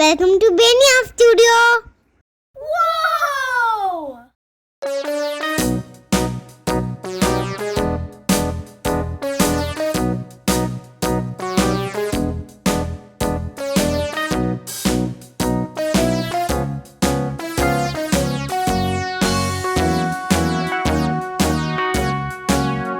Welcome to Benia Studio. Whoa!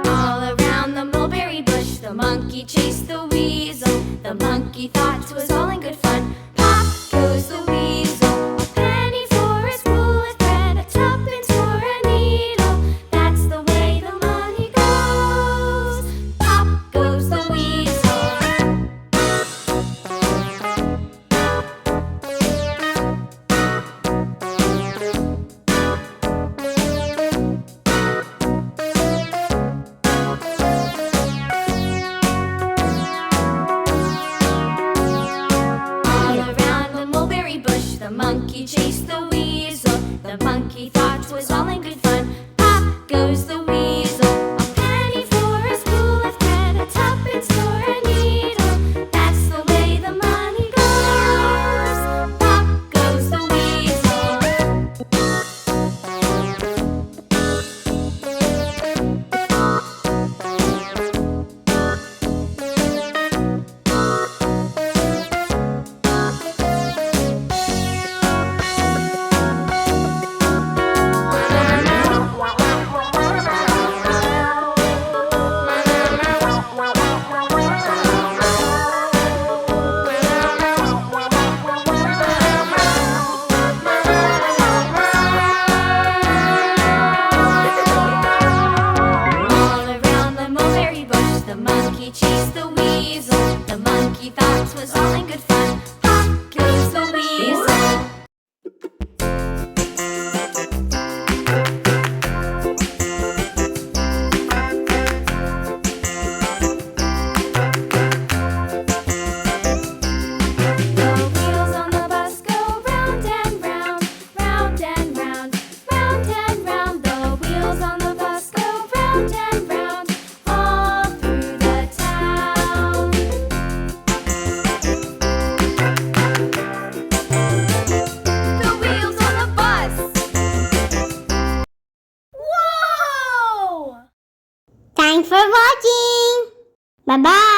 All around the mulberry bush, the monkey chased the weasel. The monkey thought 'twas all in good fun. Pop goes the weasel, a penny for a spool of thread, a tuppence for a needle. That's the way the money goes. Pop goes the weasel. All around the mulberry bush, the monkey chased the weasel. The monkey thought 'twas all in good fun. Pop goes the weasel, a penny for a spool of thread, a tuppence for a needle. That's the way the money goes. Pop goes the weasel. All around the mulberry bush, the monkey chased the weasel. The monkey thought 'twas all in good fun. Pop goes the weasel. The wheels on the bus go round and round, round and round, round and round. The wheels on the bus go round and round, all through the town. The wheels on the bus. Whoa! Thanks for watching. Bye bye.